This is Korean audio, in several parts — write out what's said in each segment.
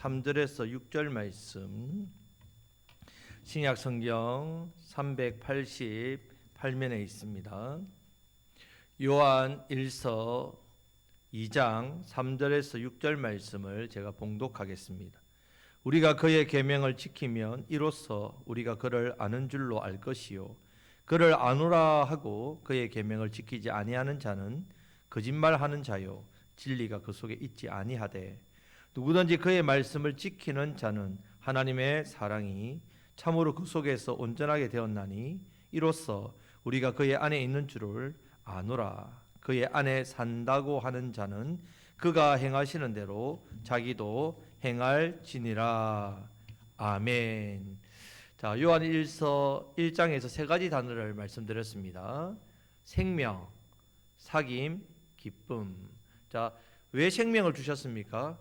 3절에서 6절 말씀, 신약 성경 388면에 있습니다. 요한 1서 2장 3절에서 6절 말씀을 제가 봉독하겠습니다. 우리가 그의 계명을 지키면 이로써 우리가 그를 아는 줄로 알 것이요, 그를 아노라 하고 그의 계명을 지키지 아니하는 자는 거짓말하는 자요, 진리가 그 속에 있지 아니하되, 누구든지 그의 말씀을 지키는 자는 하나님의 사랑이 참으로 그 속에서 온전하게 되었나니, 이로써 우리가 그의 안에 있는 줄을 아노라. 그의 안에 산다고 하는 자는 그가 행하시는 대로 자기도 행할지니라. 아멘. 자, 요한 1서 1장에서 세 가지 단어를 말씀드렸습니다. 생명, 사귐, 기쁨. 자, 왜 생명을 주셨습니까?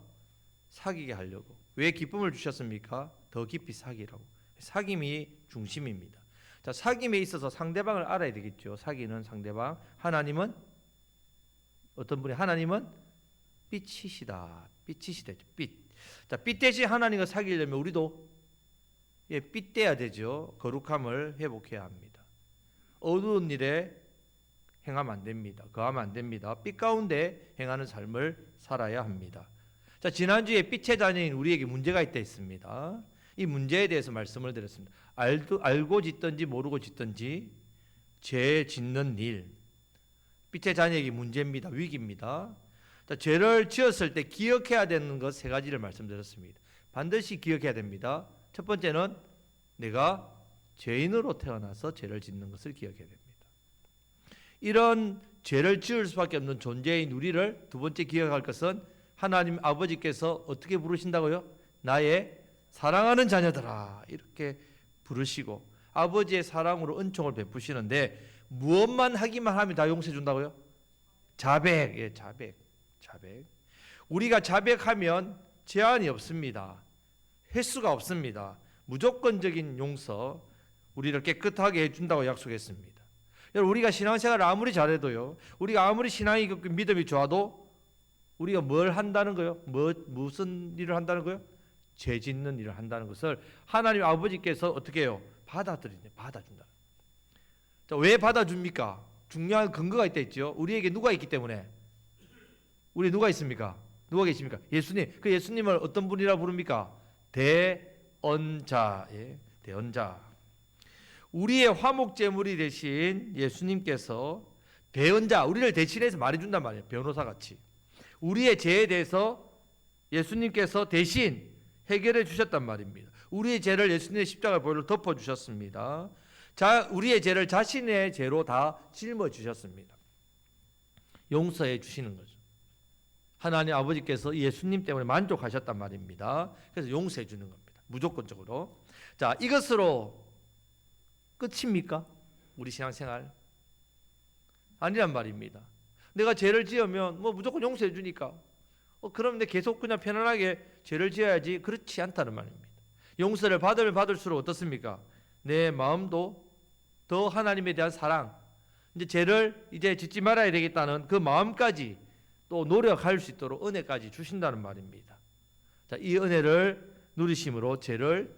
사귀게 하려고. 왜 기쁨을 주셨습니까? 더 깊이 사귀라고. 사귐이 중심입니다. 자, 사귐에 있어서 상대방을 알아야 되겠죠. 사귀는 상대방. 하나님은 어떤 분이, 하나님은 빛이시다. 빛이시다. 빛. 자, 빛 대신 하나님과 사귀려면 우리도 빛 돼야 되죠. 거룩함을 회복해야 합니다. 어두운 일에 행하면 안 됩니다. 거하면 안 됩니다. 빛 가운데 행하는 삶을 살아야 합니다. 자, 지난주에 빛의 자녀인 우리에게 문제가 있다 했습니다. 이 문제에 대해서 말씀을 드렸습니다. 알고 짓든지 모르고 짓든지 죄 짓는 일, 빛의 자녀에게 문제입니다. 위기입니다. 자, 죄를 지었을 때 기억해야 되는 것 세 가지를 말씀드렸습니다. 반드시 기억해야 됩니다. 첫 번째는 내가 죄인으로 태어나서 죄를 짓는 것을 기억해야 됩니다. 이런 죄를 지을 수밖에 없는 존재인 우리를 두 번째 기억할 것은 하나님 아버지께서 어떻게 부르신다고요? 나의 사랑하는 자녀들아, 이렇게 부르시고 아버지의 사랑으로 은총을 베푸시는데, 무엇만 하기만 하면 다 용서해 준다고요? 자백. 예, 자백. 우리가 자백하면 제한이 없습니다. 횟수가 없습니다. 무조건적인 용서, 우리를 깨끗하게 해준다고 약속했습니다. 여러분, 우리가 신앙생활을 아무리 잘해도요, 우리가 아무리 신앙이 믿음이 좋아도 우리가 뭘 한다는 거요? 무슨 일을 한다는 거요? 죄 짓는 일을 한다는 것을 하나님 아버지께서 어떻게 해요? 받아준다. 자, 왜 받아줍니까? 중요한 근거가 있다 했죠. 우리에게 누가 있기 때문에. 우리 누가 있습니까? 누가 계십니까? 예수님. 그 예수님을 어떤 분이라 부릅니까? 대언자. 예, 대언자. 우리의 화목제물이 되신 예수님께서 대언자, 우리를 대신해서 말해준단 말이에요. 변호사같이. 우리의 죄에 대해서 예수님께서 대신 해결해 주셨단 말입니다. 우리의 죄를 예수님의 십자가 보혈로 덮어주셨습니다. 자, 우리의 죄를 자신의 죄로 다 짊어주셨습니다. 용서해 주시는 거죠. 하나님 아버지께서 예수님 때문에 만족하셨단 말입니다. 그래서 용서해 주는 겁니다. 무조건적으로. 자, 이것으로 끝입니까? 우리 신앙생활? 아니란 말입니다. 내가 죄를 지으면 무조건 용서해 주니까 그럼 내 계속 그냥 편안하게 죄를 지어야지, 그렇지 않다는 말입니다. 용서를 받을수록 어떻습니까? 내 마음도 더 하나님에 대한 사랑, 이제 죄를 이제 짓지 말아야 되겠다는 그 마음까지 또 노력할 수 있도록 은혜까지 주신다는 말입니다. 자, 이 은혜를 누리심으로 죄를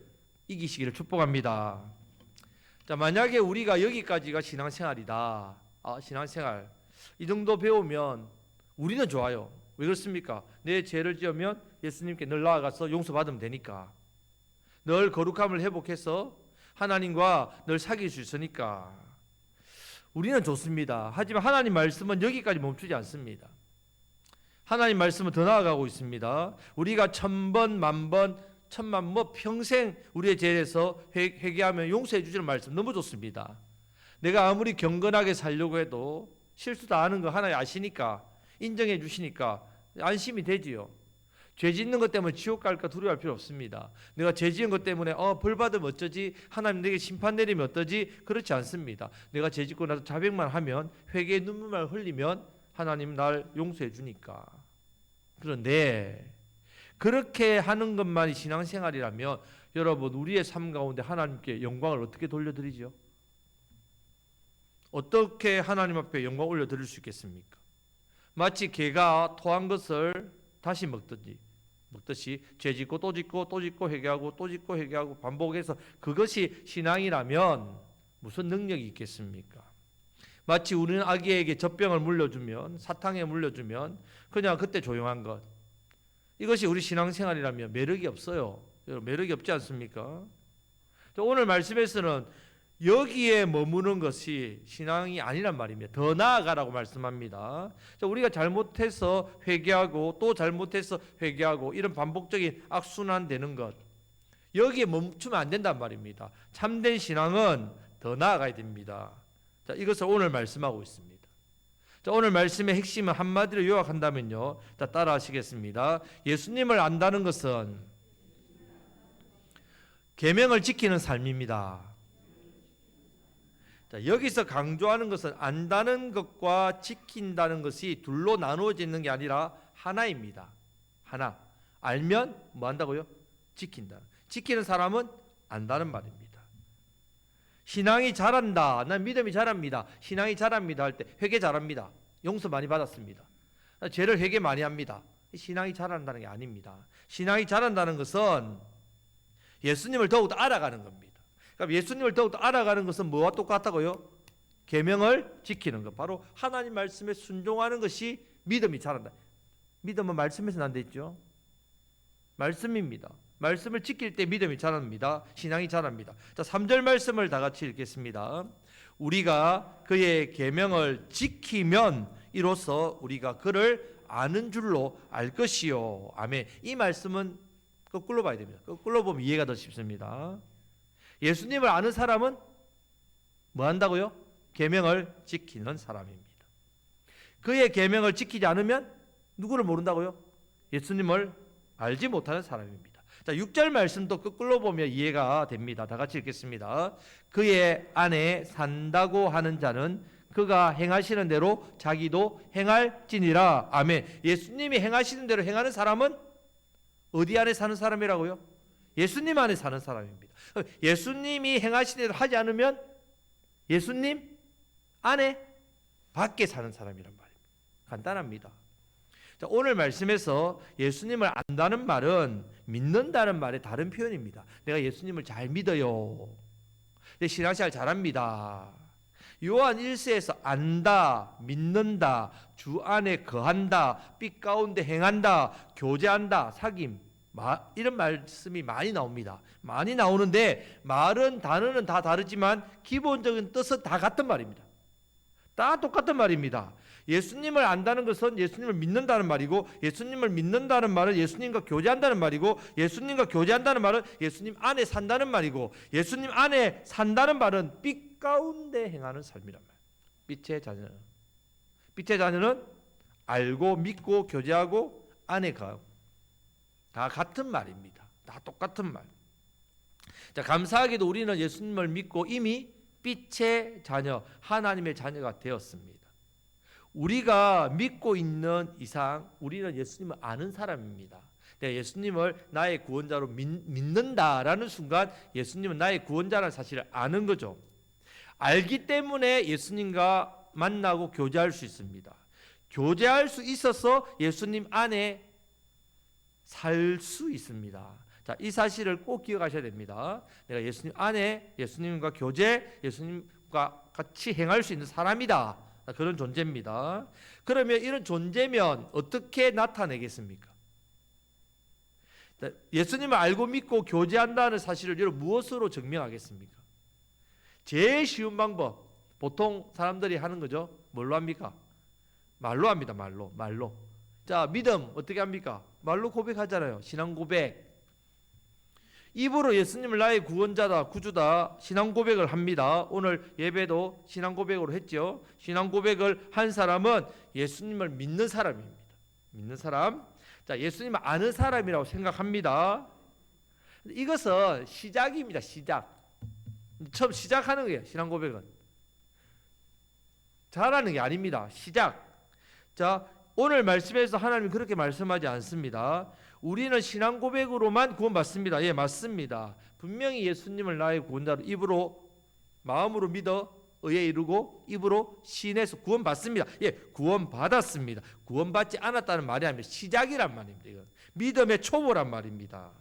이기시기를 축복합니다. 자, 만약에 우리가 여기까지가 신앙생활이다. 신앙생활 이 정도 배우면 우리는 좋아요. 왜 그렇습니까? 내 죄를 지으면 예수님께 늘 나아가서 용서받으면 되니까. 늘 거룩함을 회복해서 하나님과 늘 사귈 수 있으니까 우리는 좋습니다. 하지만 하나님 말씀은 여기까지 멈추지 않습니다. 하나님 말씀은 더 나아가고 있습니다. 우리가 1000번, 10,000번, 10,000,000 평생 우리의 죄에 대해서 회개하면 용서해 주시는 말씀 너무 좋습니다. 내가 아무리 경건하게 살려고 해도 실수 다 하는 거 하나님 아시니까 인정해 주시니까 안심이 되지요. 죄 짓는 것 때문에 지옥 갈까 두려워할 필요 없습니다. 내가 죄 지은 것 때문에 벌 받으면 어쩌지? 하나님 내게 심판 내리면 어떠지? 그렇지 않습니다. 내가 죄 짓고 나서 자백만 하면, 회개의 눈물만 흘리면 하나님 날 용서해 주니까. 그런데 그렇게 하는 것만이 신앙생활이라면 여러분, 우리의 삶 가운데 하나님께 영광을 어떻게 돌려드리죠? 어떻게 하나님 앞에 영광 올려드릴 수 있겠습니까? 마치 개가 토한 것을 다시 먹든지 묻듯이 죄 짓고 또 짓고 또 짓고 회개하고 또 짓고 회개하고 반복해서 그것이 신앙이라면 무슨 능력이 있겠습니까? 마치 우리는 아기에게 젖병을 물려주면, 사탕에 물려주면 그냥 그때 조용한 것, 이것이 우리 신앙생활이라면 매력이 없어요. 매력이 없지 않습니까? 오늘 말씀에서는 여기에 머무는 것이 신앙이 아니란 말입니다. 더 나아가라고 말씀합니다. 우리가 잘못해서 회개하고 또 잘못해서 회개하고 이런 반복적인 악순환 되는 것, 여기에 멈추면 안 된단 말입니다. 참된 신앙은 더 나아가야 됩니다. 자, 이것을 오늘 말씀하고 있습니다. 자, 오늘 말씀의 핵심은 한마디로 요약한다면요, 자, 따라하시겠습니다. 예수님을 안다는 것은 계명을 지키는 삶입니다. 자, 여기서 강조하는 것은 안다는 것과 지킨다는 것이 둘로 나누어져 있는 게 아니라 하나입니다. 하나. 알면 뭐 한다고요? 지킨다. 지키는 사람은 안다는 말입니다. 신앙이 잘한다. 난 믿음이 잘합니다. 신앙이 잘합니다 할 때 회개 잘합니다. 용서 많이 받았습니다. 죄를 회개 많이 합니다. 신앙이 잘한다는 게 아닙니다. 신앙이 잘한다는 것은 예수님을 더욱더 알아가는 겁니다. 그러니까 예수님을 더욱더 알아가는 것은 뭐와 똑같다고요? 계명을 지키는 것. 바로 하나님 말씀에 순종하는 것이 믿음이 잘한다. 믿음은 말씀에서 난다 했죠. 말씀입니다. 말씀을 지킬 때 믿음이 자랍니다. 신앙이 자랍니다. 자, 3절 말씀을 다 같이 읽겠습니다. 우리가 그의 계명을 지키면 이로써 우리가 그를 아는 줄로 알 것이요. 아멘. 이 말씀은 거꾸로 봐야 됩니다. 거꾸로 보면 이해가 더 쉽습니다. 예수님을 아는 사람은 뭐 한다고요? 계명을 지키는 사람입니다. 그의 계명을 지키지 않으면 누구를 모른다고요? 예수님을 알지 못하는 사람입니다. 자, 6절 말씀도 거꾸로 보면 이해가 됩니다. 다 같이 읽겠습니다. 그의 안에 산다고 하는 자는 그가 행하시는 대로 자기도 행할지니라. 아멘. 예수님이 행하시는 대로 행하는 사람은 어디 안에 사는 사람이라고요? 예수님 안에 사는 사람입니다. 예수님이 행하시는 대로 하지 않으면 예수님 안에 밖에 사는 사람이란 말입니다. 간단합니다. 자, 오늘 말씀에서 예수님을 안다는 말은 믿는다는 말의 다른 표현입니다. 내가 예수님을 잘 믿어요. 내 신앙생활 잘합니다. 요한 1서에서 안다, 믿는다, 주 안에 거한다, 빛 가운데 행한다, 교제한다, 사귐, 이런 말씀이 많이 나옵니다. 많이 나오는데 말은 단어는 다 다르지만 기본적인 뜻은 다 같은 말입니다. 다 똑같은 말입니다. 예수님을 안다는 것은 예수님을 믿는다는 말이고, 예수님을 믿는다는 말은 예수님과 교제한다는 말이고, 예수님과 교제한다는 말은 예수님 안에 산다는 말이고, 예수님 안에 산다는 말은 빛 가운데 행하는 삶이란 말이에요. 빛의 자녀. 빛의 자녀는 알고 믿고 교제하고 안에 가고 다 같은 말입니다. 다 똑같은 말. 자, 감사하게도 우리는 예수님을 믿고 이미 빛의 자녀, 하나님의 자녀가 되었습니다. 우리가 믿고 있는 이상 우리는 예수님을 아는 사람입니다. 내가 예수님을 나의 구원자로 믿는다라는 순간 예수님은 나의 구원자라는 사실을 아는 거죠. 알기 때문에 예수님과 만나고 교제할 수 있습니다. 교제할 수 있어서 예수님 안에 살 수 있습니다. 자, 이 사실을 꼭 기억하셔야 됩니다. 내가 예수님 안에 예수님과 교제, 예수님과 같이 행할 수 있는 사람이다. 그런 존재입니다. 그러면 이런 존재면 어떻게 나타내겠습니까? 예수님을 알고 믿고 교제한다는 사실을 여러분 무엇으로 증명하겠습니까? 제일 쉬운 방법, 보통 사람들이 하는 거죠. 뭘로 합니까? 말로 합니다. 말로. 자, 믿음 어떻게 합니까? 말로 고백하잖아요. 신앙 고백. 입으로 예수님을 나의 구원자다, 구주다 신앙 고백을 합니다. 오늘 예배도 신앙 고백으로 했죠. 신앙 고백을 한 사람은 예수님을 믿는 사람입니다. 믿는 사람. 자, 예수님을 아는 사람이라고 생각합니다. 이것은 시작입니다. 시작. 처음 시작하는 거예요. 신앙 고백은. 잘하는 게 아닙니다. 시작. 자, 오늘 말씀에서 하나님이 그렇게 말씀하지 않습니다. 우리는 신앙 고백으로만 구원받습니다. 예, 맞습니다. 분명히 예수님을 나의 구원자로 입으로 마음으로 믿어 의에 이르고 입으로 신해서 구원받습니다. 예, 구원받았습니다. 구원받지 않았다는 말이 아니라 시작이란 말입니다. 이건 믿음의 초보란 말입니다.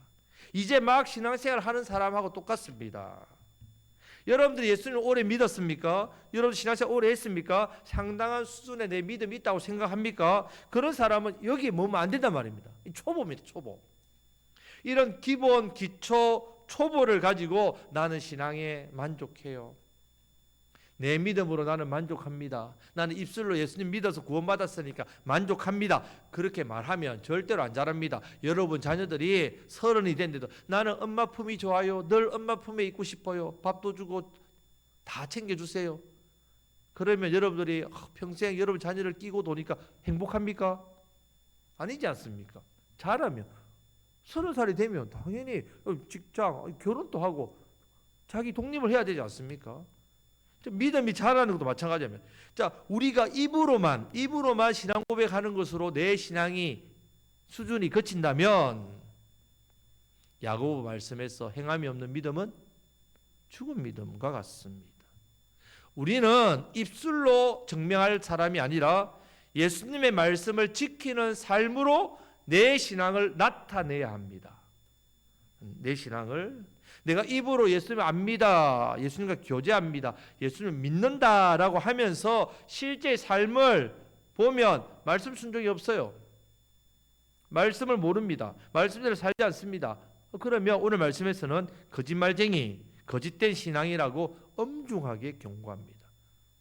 이제 막 신앙생활 하는 사람하고 똑같습니다. 여러분들이 예수님을 오래 믿었습니까? 여러분 신앙생활 오래 했습니까? 상당한 수준의 내 믿음이 있다고 생각합니까? 그런 사람은 여기에 머무면 안 된단 말입니다. 초보입니다. 초보. 이런 기본, 기초, 초보를 가지고 나는 신앙에 만족해요. 내 믿음으로 나는 만족합니다. 나는 입술로 예수님 믿어서 구원받았으니까 만족합니다. 그렇게 말하면 절대로 안 자랍니다. 여러분 자녀들이 30이 됐는데도 나는 엄마 품이 좋아요. 늘 엄마 품에 있고 싶어요. 밥도 주고 다 챙겨주세요. 그러면 여러분들이 평생 여러분 자녀를 끼고 도니까 행복합니까? 아니지 않습니까? 잘하면 30살이 되면 당연히 직장, 결혼도 하고 자기 독립을 해야 되지 않습니까? 믿음이 자라는 것도 마찬가지입니다. 자, 우리가 입으로만 신앙 고백하는 것으로 내 신앙이 수준이 거친다면 야고보 말씀에서 행함이 없는 믿음은 죽은 믿음과 같습니다. 우리는 입술로 증명할 사람이 아니라 예수님의 말씀을 지키는 삶으로 내 신앙을 나타내야 합니다. 내 신앙을 내가 입으로 예수님을 압니다. 예수님과 교제합니다. 예수님을 믿는다라고 하면서 실제 삶을 보면 말씀 순종이 없어요. 말씀을 모릅니다. 말씀대로 살지 않습니다. 그러면 오늘 말씀에서는 거짓말쟁이, 거짓된 신앙이라고 엄중하게 경고합니다.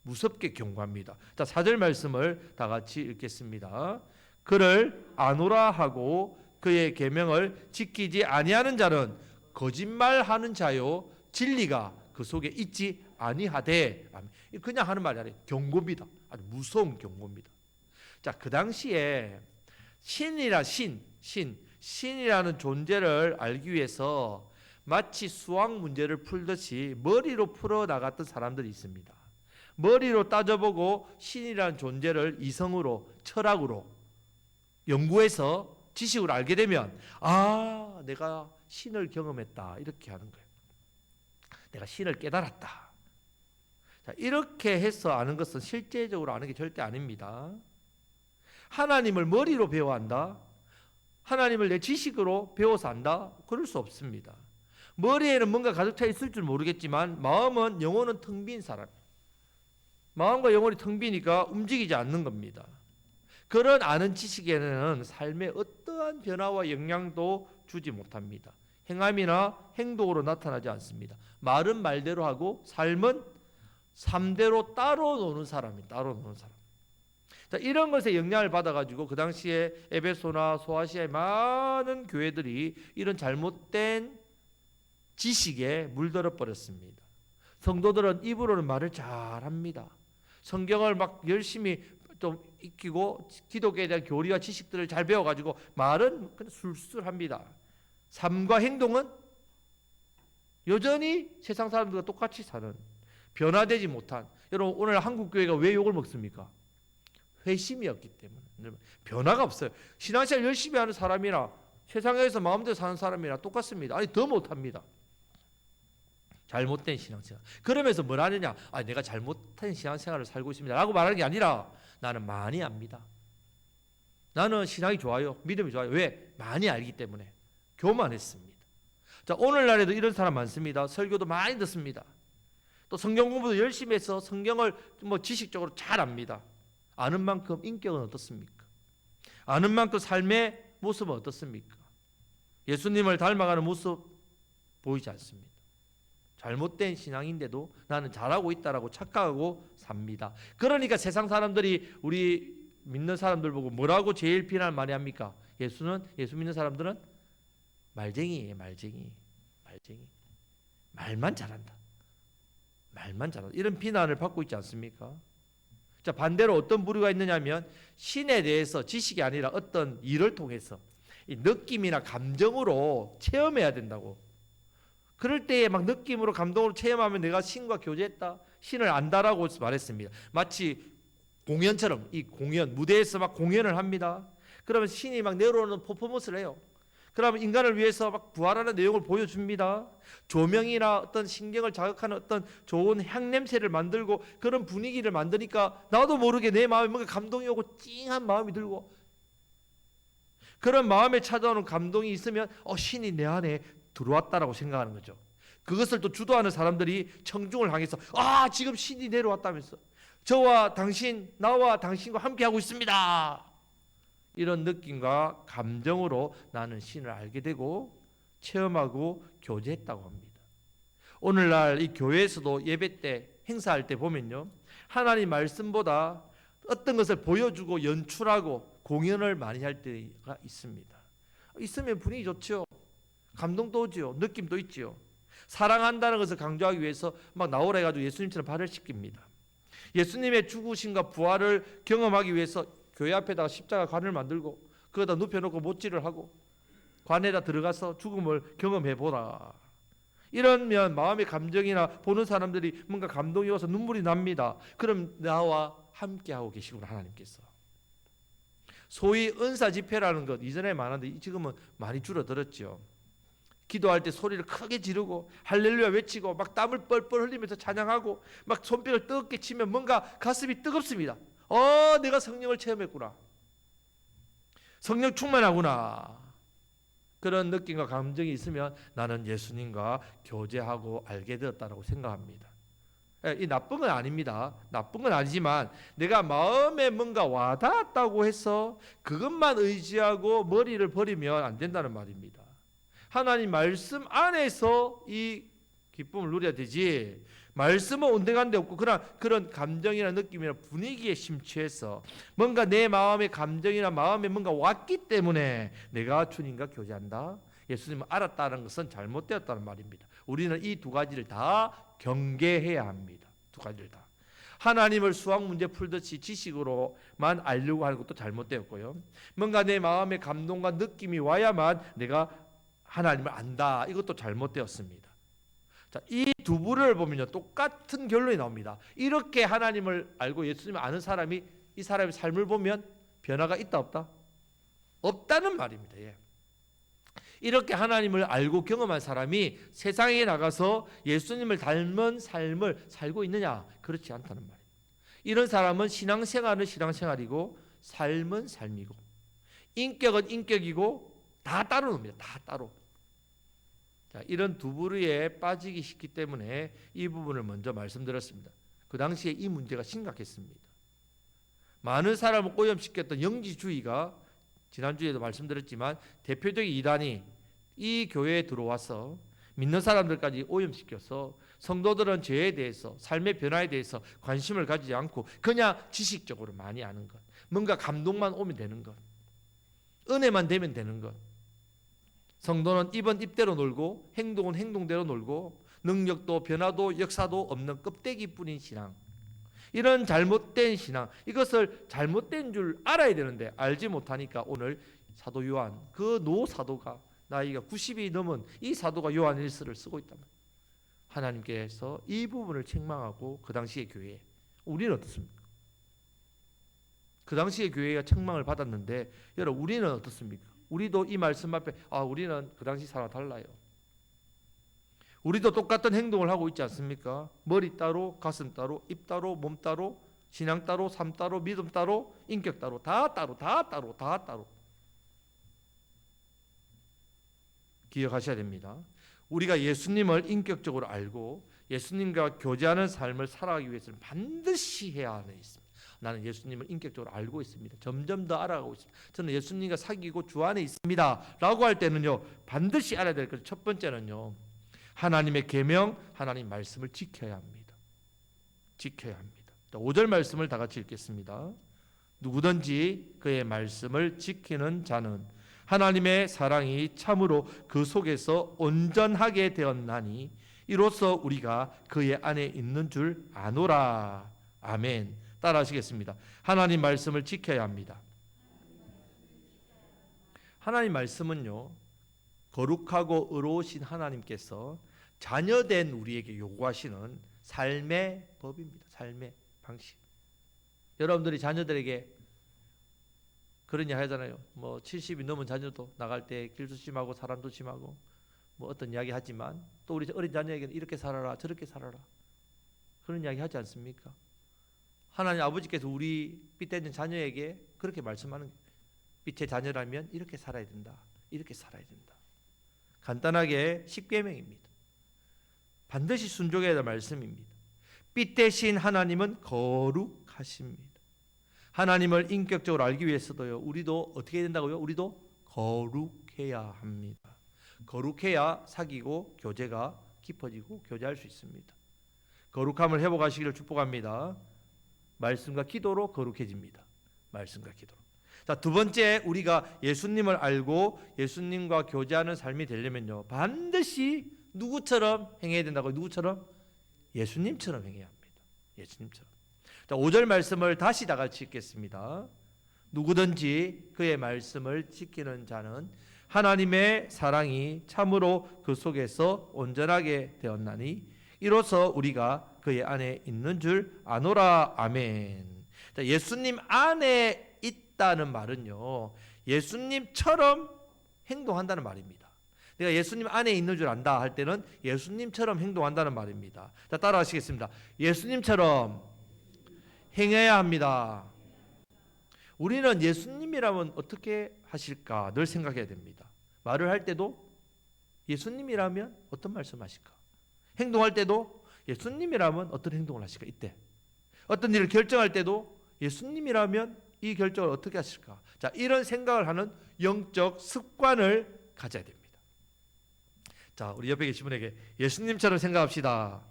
무섭게 경고합니다. 자, 4절 말씀을 다 같이 읽겠습니다. 그를 아노라 하고 그의 계명을 지키지 아니하는 자는 거짓말하는 자요 진리가 그 속에 있지 아니하되. 그냥 하는 말이 아니에요. 경고입니다. 아주 무서운 경고입니다. 자, 그 당시에 신이라는 존재를 알기 위해서 마치 수학 문제를 풀듯이 머리로 풀어 나갔던 사람들이 있습니다. 머리로 따져보고 신이라는 존재를 이성으로, 철학으로 연구해서 지식으로 알게 되면 내가 신을 경험했다 이렇게 하는 거예요. 내가 신을 깨달았다. 자, 이렇게 해서 아는 것은 실제적으로 아는 게 절대 아닙니다. 하나님을 머리로 배워야 한다. 하나님을 내 지식으로 배워서 안다. 그럴 수 없습니다. 머리에는 뭔가 가득 차 있을 줄 모르겠지만 마음은, 영혼은 텅 빈 사람이에요. 마음과 영혼이 텅 비니까 움직이지 않는 겁니다. 그런 아는 지식에는 삶에 어떠한 변화와 영향도 주지 못합니다. 행함이나 행동으로 나타나지 않습니다. 말은 말대로 하고 삶은 삶대로 따로 노는 사람이 따로 노는 사람. 자, 이런 것에 영향을 받아가지고 그 당시에 에베소나 소아시아의 많은 교회들이 이런 잘못된 지식에 물들어 버렸습니다. 성도들은 입으로는 말을 잘합니다. 성경을 막 열심히 좀 익히고 기독교에 대한 교리와 지식들을 잘 배워가지고 말은 그냥 술술합니다. 삶과 행동은 여전히 세상 사람들과 똑같이 사는, 변화되지 못한. 여러분 오늘 한국 교회가 왜 욕을 먹습니까? 회심이 없기 때문에. 변화가 없어요. 신앙생활 열심히 하는 사람이나 세상에서 마음대로 사는 사람이나 똑같습니다. 아니 더 못합니다. 잘못된 신앙생활. 그러면서 뭘 하느냐? 내가 잘못된 신앙생활을 살고 있습니다 라고 말하는 게 아니라 나는 많이 압니다. 나는 신앙이 좋아요. 믿음이 좋아요. 왜? 많이 알기 때문에. 교만했습니다. 자, 오늘날에도 이런 사람 많습니다. 설교도 많이 듣습니다. 또 성경 공부도 열심히 해서 성경을 지식적으로 잘 압니다. 아는 만큼 인격은 어떻습니까? 아는 만큼 삶의 모습은 어떻습니까? 예수님을 닮아가는 모습 보이지 않습니다. 잘못된 신앙인데도 나는 잘하고 있다라고 착각하고 삽니다. 그러니까 세상 사람들이 우리 믿는 사람들 보고 뭐라고 제일 비난을 많이 합니까? 예수 믿는 사람들은 말쟁이에요. 말쟁이. 말만 잘한다. 이런 비난을 받고 있지 않습니까? 자, 반대로 어떤 부류가 있느냐면 신에 대해서 지식이 아니라 어떤 일을 통해서 이 느낌이나 감정으로 체험해야 된다고. 그럴 때에 막 느낌으로 감동으로 체험하면 내가 신과 교제했다, 신을 안다라고 말했습니다. 마치 공연처럼 이 공연, 무대에서 막 공연을 합니다. 그러면 신이 막 내려오는 퍼포먼스를 해요. 그러면 인간을 위해서 막 부활하는 내용을 보여줍니다. 조명이나 어떤 신경을 자극하는 어떤 좋은 향 냄새를 만들고 그런 분위기를 만드니까 나도 모르게 내 마음에 뭔가 감동이 오고 찡한 마음이 들고, 그런 마음에 찾아오는 감동이 있으면 신이 내 안에 들어왔다라고 생각하는 거죠. 그것을 또 주도하는 사람들이 청중을 향해서 지금 신이 내려왔다면서 저와 당신, 나와 당신과 함께하고 있습니다. 이런 느낌과 감정으로 나는 신을 알게 되고 체험하고 교제했다고 합니다. 오늘날 이 교회에서도 예배 때 행사할 때 보면요, 하나님 말씀보다 어떤 것을 보여주고 연출하고 공연을 많이 할 때가 있습니다. 있으면 분위기 좋죠. 감동도 오죠. 느낌도 있죠. 사랑한다는 것을 강조하기 위해서 막 나오라 해가지고 예수님처럼 발을 씻깁니다. 예수님의 죽으심과 부활을 경험하기 위해서 교회 앞에다가 십자가 관을 만들고 거기다 눕혀놓고 못질을 하고 관에다 들어가서 죽음을 경험해보라. 이러면 마음의 감정이나 보는 사람들이 뭔가 감동이 와서 눈물이 납니다. 그럼 나와 함께하고 계시구나, 하나님께서. 소위 은사 집회라는 것 이전에 많았는데 지금은 많이 줄어들었죠. 기도할 때 소리를 크게 지르고 할렐루야 외치고 막 땀을 뻘뻘 흘리면서 찬양하고 막 손뼉을 뜨겁게 치면 뭔가 가슴이 뜨겁습니다. 내가 성령을 체험했구나. 성령 충만하구나. 그런 느낌과 감정이 있으면 나는 예수님과 교제하고 알게 되었다고 생각합니다. 이 나쁜 건 아닙니다. 나쁜 건 아니지만 내가 마음에 뭔가 와닿았다고 해서 그것만 의지하고 머리를 버리면 안 된다는 말입니다. 하나님 말씀 안에서 이 기쁨을 누려야 되지, 말씀은 온데간데 없고 그런 감정이나 느낌이나 분위기에 심취해서 뭔가 내 마음의 감정이나 마음에 뭔가 왔기 때문에 내가 주님과 교제한다, 예수님을 알았다는 것은 잘못되었다는 말입니다. 우리는 이 두 가지를 다 경계해야 합니다. 두 가지를 다. 하나님을 수학 문제 풀듯이 지식으로만 알려고 하는 것도 잘못되었고요, 뭔가 내 마음의 감동과 느낌이 와야만 내가 하나님을 안다, 이것도 잘못되었습니다. 자, 이 두 부를 보면요, 똑같은 결론이 나옵니다. 이렇게 하나님을 알고 예수님을 아는 사람이 이 사람의 삶을 보면 변화가 있다 없다? 없다는 말입니다. 예. 이렇게 하나님을 알고 경험한 사람이 세상에 나가서 예수님을 닮은 삶을 살고 있느냐? 그렇지 않다는 말이에요. 이런 사람은 신앙생활은 신앙생활이고 삶은 삶이고 인격은 인격이고 다 따로 놉니다. 다 따로. 자, 이런 두 부류에 빠지기 쉽기 때문에 이 부분을 먼저 말씀드렸습니다. 그 당시에 이 문제가 심각했습니다. 많은 사람을 오염시켰던 영지주의가 지난주에도 말씀드렸지만 대표적인 이단이 이 교회에 들어와서 믿는 사람들까지 오염시켜서 성도들은 죄에 대해서, 삶의 변화에 대해서 관심을 가지지 않고 그냥 지식적으로 많이 아는 것, 뭔가 감동만 오면 되는 것, 은혜만 되면 되는 것, 성도는 입은 입대로 놀고 행동은 행동대로 놀고 능력도 변화도 역사도 없는 껍데기뿐인 신앙, 이런 잘못된 신앙, 이것을 잘못된 줄 알아야 되는데 알지 못하니까 오늘 사도 요한, 그 노 사도가 나이가 90이 넘은 이 사도가 요한일서를 쓰고 있단 말이에요. 하나님께서 이 부분을 책망하고 그 당시의 교회, 우리는 어떻습니까? 그 당시의 교회가 책망을 받았는데 여러분 우리는 어떻습니까? 우리도 이 말씀 앞에 우리는 그 당시 사람 달라요. 우리도 똑같은 행동을 하고 있지 않습니까? 머리 따로, 가슴 따로, 입 따로, 몸 따로, 신앙 따로, 삶 따로, 믿음 따로, 인격 따로, 다 따로, 다 따로, 다 따로. 기억하셔야 됩니다. 우리가 예수님을 인격적으로 알고 예수님과 교제하는 삶을 살아가기 위해서는 반드시 해야 하는 게 있습니다. 나는 예수님을 인격적으로 알고 있습니다. 점점 더 알아가고 있습니다. 저는 예수님과 사귀고 주 안에 있습니다 라고 할 때는요, 반드시 알아야 될 것, 첫 번째는요, 하나님의 계명, 하나님 말씀을 지켜야 합니다. 지켜야 합니다. 5절 말씀을 다 같이 읽겠습니다. 누구든지 그의 말씀을 지키는 자는 하나님의 사랑이 참으로 그 속에서 온전하게 되었나니 이로써 우리가 그의 안에 있는 줄 아노라. 아멘. 따라 하시겠습니다. 하나님 말씀을 지켜야 합니다. 하나님 말씀은요, 거룩하고 의로우신 하나님께서 자녀된 우리에게 요구하시는 삶의 법입니다. 삶의 방식. 여러분들이 자녀들에게 그런 이야기 하잖아요. 70이 넘은 자녀도 나갈 때 길 조심하고 사람 조심하고 어떤 이야기 하지만 또 우리 어린 자녀에게는 이렇게 살아라 저렇게 살아라 그런 이야기 하지 않습니까? 하나님 아버지께서 우리 삐때는 자녀에게 그렇게 말씀하는 거예요. 빛의 자녀라면 이렇게 살아야 된다. 이렇게 살아야 된다. 간단하게 10계명입니다. 반드시 순종해야 될 말씀입니다. 빛 대신 하나님은 거룩하십니다. 하나님을 인격적으로 알기 위해서도요. 우리도 어떻게 해야 된다고요? 우리도 거룩해야 합니다. 거룩해야 사귀고 교제가 깊어지고 교제할 수 있습니다. 거룩함을 회복하시기를 축복합니다. 말씀과 기도로 거룩해집니다. 말씀과 기도로. 자, 두 번째, 우리가 예수님을 알고 예수님과 교제하는 삶이 되려면요, 반드시 누구처럼 행해야 된다고요? 누구처럼? 예수님처럼 행해야 합니다. 예수님처럼. 자, 5절 말씀을 다시 다 같이 읽겠습니다. 누구든지 그의 말씀을 지키는 자는 하나님의 사랑이 참으로 그 속에서 온전하게 되었나니 이로써 우리가 그의 안에 있는 줄 아노라. 아멘. 자, 예수님 안에 있다는 말은요, 예수님처럼 행동한다는 말입니다. 내가 예수님 안에 있는 줄 안다 할 때는 예수님처럼 행동한다는 말입니다. 자, 따라하시겠습니다. 예수님처럼 행해야 합니다. 우리는 예수님이라면 어떻게 하실까 늘 생각해야 됩니다. 말을 할 때도 예수님이라면 어떤 말씀하실까? 행동할 때도 예수님이라면 어떤 행동을 하실까? 이때 어떤 일을 결정할 때도 예수님이라면 이 결정을 어떻게 하실까? 자, 이런 생각을 하는 영적 습관을 가져야 됩니다. 자, 우리 옆에 계신 분에게 예수님처럼 생각합시다.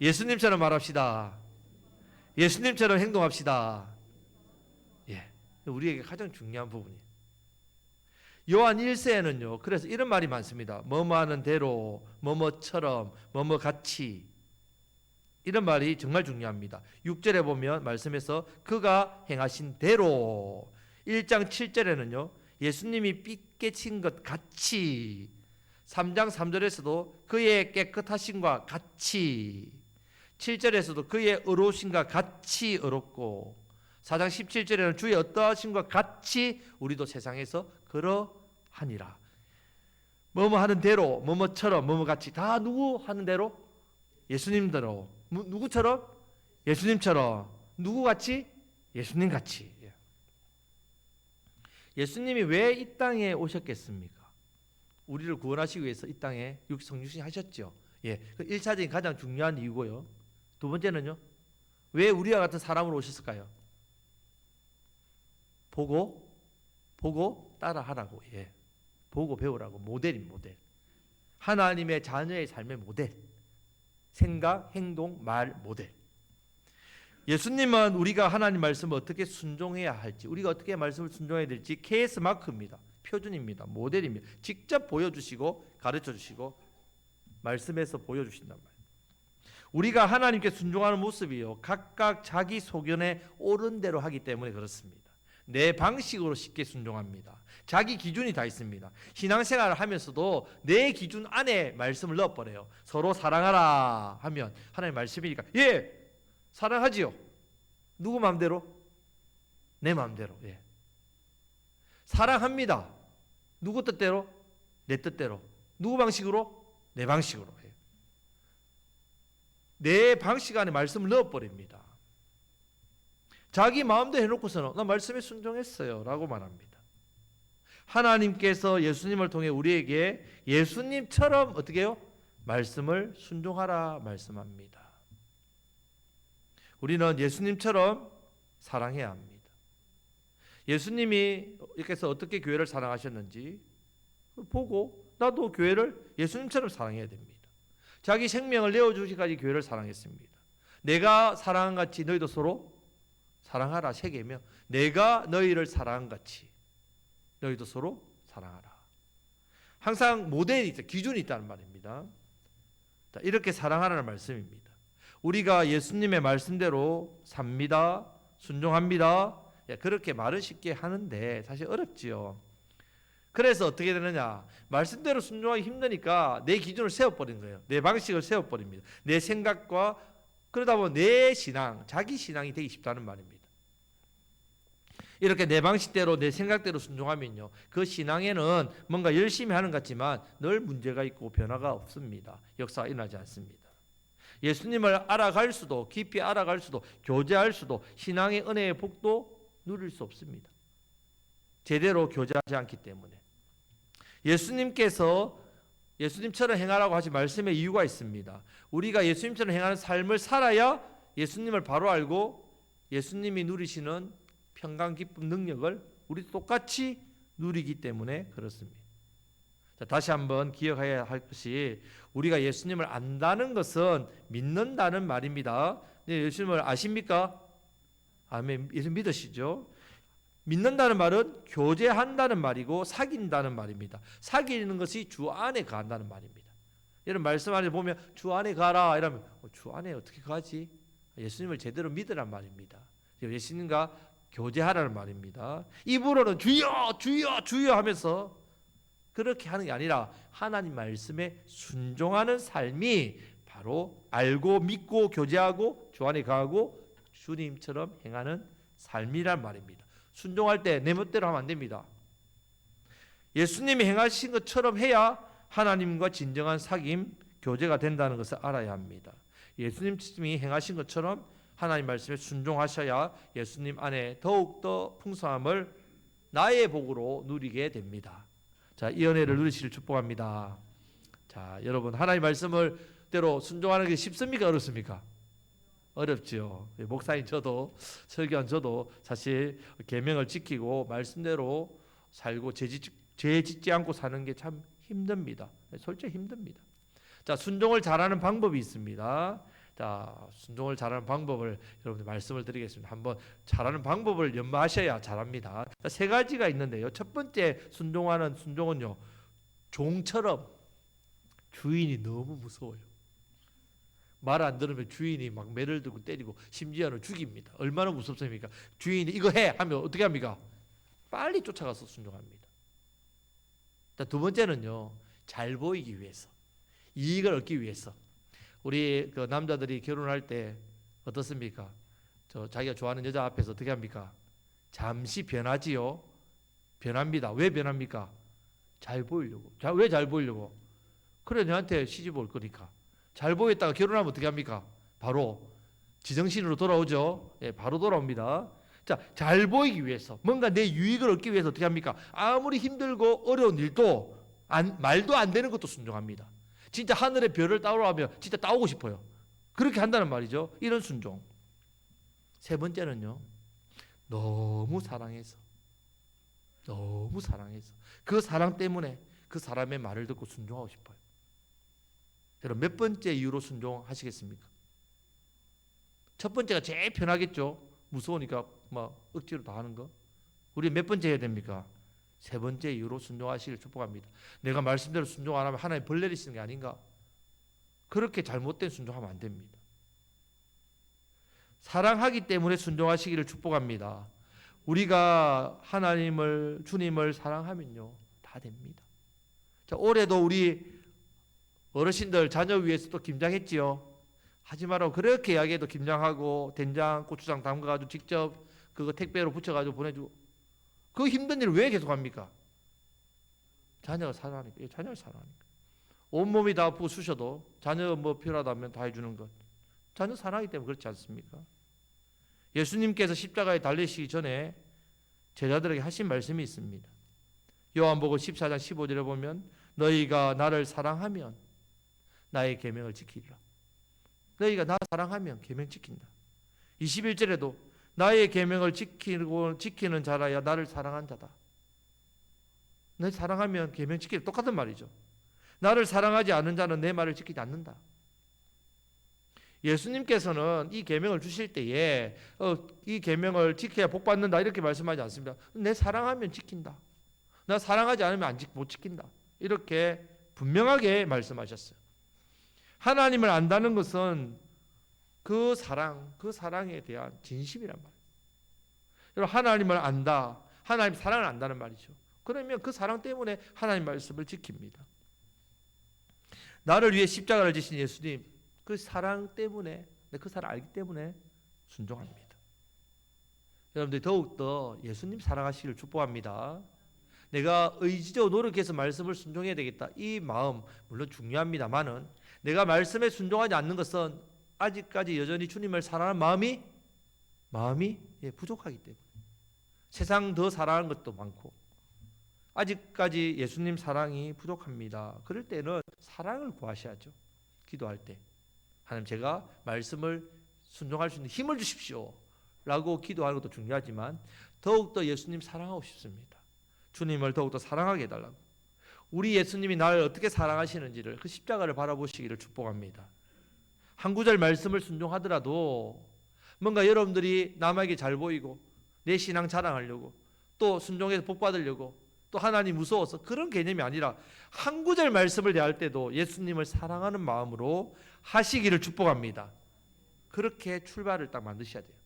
예수님처럼 말합시다. 예수님처럼 행동합시다. 예, 우리에게 가장 중요한 부분이에요. 요한 1세에는요, 그래서 이런 말이 많습니다. 뭐뭐 하는 대로, 뭐뭐처럼, 뭐뭐 같이, 이런 말이 정말 중요합니다. 6절에 보면 말씀에서 그가 행하신 대로, 1장 7절에는요 예수님이 삐깨친 것 같이, 3장 3절에서도 그의 깨끗하심과 같이, 7절에서도 그의 의로우심과 같이 의롭고, 4장 17절에는 주의 어떠하심과 같이 우리도 세상에서 그러하니라. 뭐뭐 하는 대로, 뭐뭐처럼, 뭐뭐 같이, 다 누구 하는 대로? 예수님대로. 누구처럼? 예수님처럼. 누구같이? 예수님같이. 예수님이 왜 이 땅에 오셨겠습니까? 우리를 구원하시기 위해서 이 땅에 성육신 하셨죠. 예, 그 1차적인 가장 중요한 이유고요. 두 번째는요, 왜 우리와 같은 사람으로 오셨을까요? 보고 따라하라고. 예, 보고 배우라고. 모델입니다. 모델. 하나님의 자녀의 삶의 모델. 생각, 행동, 말, 모델. 예수님은 우리가 하나님 말씀을 어떻게 순종해야 할지, 우리가 어떻게 말씀을 순종해야 될지 KS 마크입니다. 표준입니다. 모델입니다. 직접 보여주시고 가르쳐주시고 말씀에서 보여주신단 말이에요. 우리가 하나님께 순종하는 모습이요, 각각 자기 소견에 옳은 대로 하기 때문에 그렇습니다. 내 방식으로 쉽게 순종합니다. 자기 기준이 다 있습니다. 신앙생활을 하면서도 내 기준 안에 말씀을 넣어버려요. 서로 사랑하라 하면 하나님 말씀이니까 예, 사랑하지요. 누구 마음대로? 내 마음대로. 예. 사랑합니다. 누구 뜻대로? 내 뜻대로. 누구 방식으로? 내 방식으로. 예. 내 방식 안에 말씀을 넣어버립니다. 자기 마음대로 해놓고서는 나 말씀에 순종했어요 라고 말합니다. 하나님께서 예수님을 통해 우리에게 예수님처럼 어떻게 해요? 말씀을 순종하라 말씀합니다. 우리는 예수님처럼 사랑해야 합니다. 예수님이 이렇게 해서 어떻게 교회를 사랑하셨는지 보고 나도 교회를 예수님처럼 사랑해야 됩니다. 자기 생명을 내어주시기까지 교회를 사랑했습니다. 내가 사랑한 같이 너희도 서로 사랑하라. 세 개며 내가 너희를 사랑한 같이 너희도 서로 사랑하라. 항상 모델이 있다, 기준이 있다는 말입니다. 자, 이렇게 사랑하라는 말씀입니다. 우리가 예수님의 말씀대로 삽니다. 순종합니다. 그렇게 말은 쉽게 하는데 사실 어렵지요. 그래서 어떻게 되느냐, 말씀대로 순종하기 힘드니까 내 기준을 세워버린 거예요. 내 방식을 세워버립니다. 내 생각과, 그러다 보면 내 신앙, 자기 신앙이 되기 쉽다는 말입니다. 이렇게 내 방식대로 내 생각대로 순종하면요, 그 신앙에는 뭔가 열심히 하는 것 같지만 늘 문제가 있고 변화가 없습니다. 역사가 일어나지 않습니다. 예수님을 알아갈 수도, 깊이 알아갈 수도, 교제할 수도, 신앙의 은혜의 복도 누릴 수 없습니다. 제대로 교제하지 않기 때문에. 예수님처럼 행하라고 하신 말씀의 이유가 있습니다. 우리가 예수님처럼 행하는 삶을 살아야 예수님을 바로 알고 예수님이 누리시는 평강, 기쁨, 능력을 우리도 똑같이 누리기 때문에 그렇습니다. 자, 다시 한번 기억해야 할 것이 우리가 예수님을 안다는 것은 믿는다는 말입니다. 네, 예수님을 아십니까? 아멘. 예수 믿으시죠? 믿는다는 말은 교제한다는 말이고 사귄다는 말입니다. 사귀는 것이 주 안에 간다는 말입니다. 이런 말씀 안에 보면 주 안에 가라 이러면 주 안에 어떻게 가지? 예수님을 제대로 믿으란 말입니다. 예수님과 교제하라는 말입니다. 입으로는 주여 주여 주여 하면서 그렇게 하는 게 아니라 하나님 말씀에 순종하는 삶이 바로 알고 믿고 교제하고 주 안에 가고 주님처럼 행하는 삶이란 말입니다. 순종할 때 내 멋대로 하면 안 됩니다. 예수님이 행하신 것처럼 해야 하나님과 진정한 사귐, 교제가 된다는 것을 알아야 합니다. 예수님이 행하신 것처럼 하나님 말씀에 순종하셔야 예수님 안에 더욱더 풍성함을 나의 복으로 누리게 됩니다. 자, 이 은혜를 누리시길 축복합니다. 자, 여러분 하나님 말씀을 대로 순종하는 게 쉽습니까? 어렵습니까? 어렵죠. 목사님 저도 설교한 저도 사실 계명을 지키고 말씀대로 살고 죄 짓지 않고 사는 게 참 힘듭니다. 솔직히 힘듭니다. 자, 순종을 잘하는 방법이 있습니다. 자, 순종을 잘하는 방법을 여러분들 말씀을 드리겠습니다. 한번 잘하는 방법을 연마하셔야 잘합니다. 자, 세 가지가 있는데요. 첫 번째 순종은요. 종처럼 주인이 너무 무서워요. 말 안 들으면 주인이 막 매를 들고 때리고 심지어는 죽입니다. 얼마나 무섭습니까? 주인이 이거 해 하면 어떻게 합니까? 빨리 쫓아가서 순종합니다. 자, 두 번째는요. 잘 보이기 위해서, 이익을 얻기 위해서. 우리 그 남자들이 결혼할 때 어떻습니까? 자기가 좋아하는 여자 앞에서 어떻게 합니까? 잠시 변하지요. 변합니다. 왜 변합니까? 잘 보이려고. 왜 잘 보이려고? 그래, 너한테 시집 올 거니까. 잘 보였다가 결혼하면 어떻게 합니까? 바로 지정신으로 돌아오죠. 예, 바로 돌아옵니다. 자, 잘 보이기 위해서, 뭔가 내 유익을 얻기 위해서 어떻게 합니까? 아무리 힘들고 어려운 일도 말도 안 되는 것도 순종합니다. 진짜 하늘의 별을 따오라 하면 진짜 따오고 싶어요. 그렇게 한다는 말이죠. 이런 순종. 세 번째는요. 너무 사랑해서 그 사랑 때문에 그 사람의 말을 듣고 순종하고 싶어요. 여러분 몇 번째 이유로 순종하시겠습니까? 첫 번째가 제일 편하겠죠. 무서우니까 막 억지로 다 하는 거. 우리 몇 번째 해야 됩니까? 세 번째 이유로 순종하시길 축복합니다. 내가 말씀대로 순종 안 하면 하나님 벌 내리시는 게 아닌가? 그렇게 잘못된 순종하면 안 됩니다. 사랑하기 때문에 순종하시기를 축복합니다. 우리가 하나님을, 주님을 사랑하면요 다 됩니다. 자, 올해도 우리 어르신들 자녀 위해서 또 김장했지요. 하지 말라고 그렇게 이야기해도 김장하고 된장, 고추장 담가가지고 직접 그거 택배로 붙여가지고 보내주고. 그 힘든 일을 왜 계속합니까? 자녀가 사랑하니까. 자녀를 사랑하니까. 온몸이 다 아프고 쑤셔도 자녀 뭐 필요하다면 다 해주는 것. 자녀 사랑하기 때문에 그렇지 않습니까? 예수님께서 십자가에 달리시기 전에 제자들에게 하신 말씀이 있습니다. 요한복음 14장 15절에 보면 너희가 나를 사랑하면 나의 계명을 지키리라. 너희가 나 사랑하면 계명 지킨다. 21절에도 나의 계명을 지키는 자라야 나를 사랑한 자다. 너 사랑하면 계명 지키라. 똑같은 말이죠. 나를 사랑하지 않는 자는 내 말을 지키지 않는다. 예수님께서는 이 계명을 주실 때에 이 계명을 지켜야 복 받는다 이렇게 말씀하지 않습니다. 내 사랑하면 지킨다. 나 사랑하지 않으면 못 지킨다. 이렇게 분명하게 말씀하셨어요. 하나님을 안다는 것은 그 사랑에 대한 진심이란 말이에요. 여러분 하나님을 안다, 하나님 사랑을 안다는 말이죠. 그러면 그 사랑 때문에 하나님 말씀을 지킵니다. 나를 위해 십자가를 지신 예수님, 그 사랑 때문에, 그 사랑 알기 때문에 순종합니다. 여러분들 더욱더 예수님 사랑하시기를 축복합니다. 내가 의지적으로 노력해서 말씀을 순종해야 되겠다. 이 마음 물론 중요합니다만은 내가 말씀에 순종하지 않는 것은 아직까지 여전히 주님을 사랑하는 마음이 부족하기 때문에 세상 더 사랑하는 것도 많고 아직까지 예수님 사랑이 부족합니다. 그럴 때는 사랑을 구하셔야죠. 기도할 때 하나님, 제가 말씀을 순종할 수 있는 힘을 주십시오 라고 기도하는 것도 중요하지만 더욱더 예수님 사랑하고 싶습니다. 주님을 더욱더 사랑하게 해달라고, 우리 예수님이 나를 어떻게 사랑하시는지를, 그 십자가를 바라보시기를 축복합니다. 한 구절 말씀을 순종하더라도 뭔가 여러분들이 남에게 잘 보이고 내 신앙 자랑하려고, 또 순종해서 복 받으려고, 또 하나님 무서워서, 그런 개념이 아니라 한 구절 말씀을 대할 때도 예수님을 사랑하는 마음으로 하시기를 축복합니다. 그렇게 출발을 딱 만드셔야 돼요.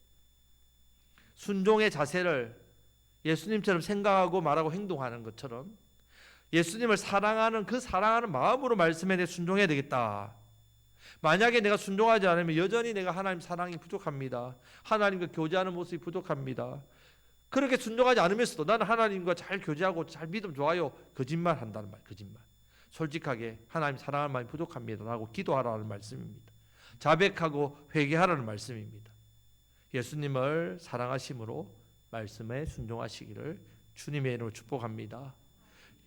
순종의 자세를 예수님처럼 생각하고 말하고 행동하는 것처럼 예수님을 사랑하는 그 사랑하는 마음으로 말씀에 대해 순종해야 되겠다. 만약에 내가 순종하지 않으면 여전히 내가 하나님 사랑이 부족합니다. 하나님과 교제하는 모습이 부족합니다. 그렇게 순종하지 않으면서도 나는 하나님과 잘 교제하고 잘 믿음 좋아요, 거짓말 한다는 말. 거짓말. 솔직하게 하나님 사랑하는 마음이 부족합니다 라고 기도하라는 말씀입니다. 자백하고 회개하라는 말씀입니다. 예수님을 사랑하심으로 말씀에 순종하시기를 주님의 이름으로 축복합니다.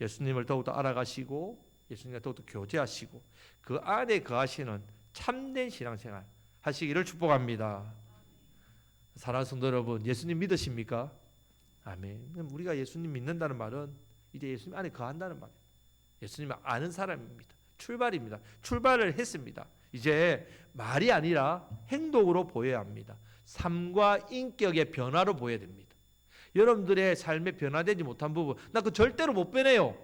예수님을 더욱더 알아가시고 예수님과 더욱더 교제하시고 그 안에 거하시는 참된 신앙생활 하시기를 축복합니다. 사랑하는 성도 여러분, 예수님 믿으십니까? 아멘. 우리가 예수님 믿는다는 말은 이제 예수님 안에 거한다는 말이에요. 예수님을 아는 사람입니다. 출발입니다. 출발을 했습니다. 이제 말이 아니라 행동으로 보여야 합니다. 삶과 인격의 변화로 보여야 됩니다. 여러분들의 삶에 변화되지 못한 부분, 나 그 절대로 못 변해요,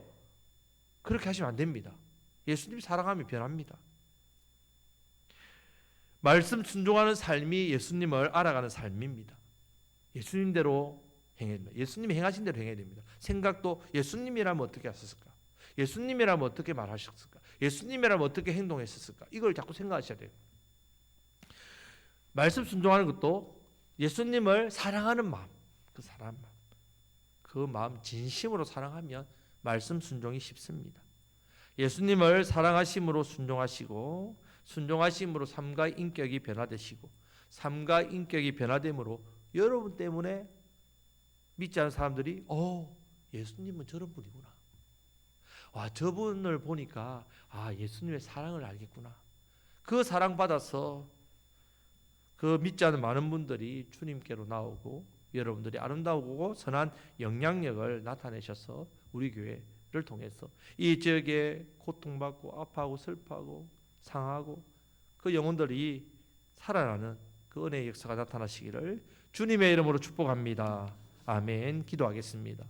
그렇게 하시면 안 됩니다. 예수님 사랑하면 변합니다. 말씀 순종하는 삶이 예수님을 알아가는 삶입니다. 예수님대로 행해야 됩니다. 예수님이 행하신 대로 행해야 됩니다. 생각도 예수님이라면 어떻게 하셨을까? 예수님이라면 어떻게 말하셨을까? 예수님이라면 어떻게 행동했었을까? 이걸 자꾸 생각하셔야 돼요. 말씀 순종하는 것도 예수님을 사랑하는 마음, 그 사랑하는 마음, 그 마음 진심으로 사랑하면 말씀 순종이 쉽습니다. 예수님을 사랑하심으로 순종하시고 순종하심으로 삶과 인격이 변화되시고 삶과 인격이 변화됨으로 여러분 때문에 믿지 않는 사람들이 예수님은 저런 분이구나, 저분을 보니까 예수님의 사랑을 알겠구나, 그 사랑 받아서 그 믿지 않는 많은 분들이 주님께로 나오고 여러분들이 아름다우고 선한 영향력을 나타내셔서 우리 교회를 통해서 이 지역에 고통받고 아파하고 슬퍼하고 상하고 그 영혼들이 살아나는 그 은혜의 역사가 나타나시기를 주님의 이름으로 축복합니다. 아멘. 기도하겠습니다.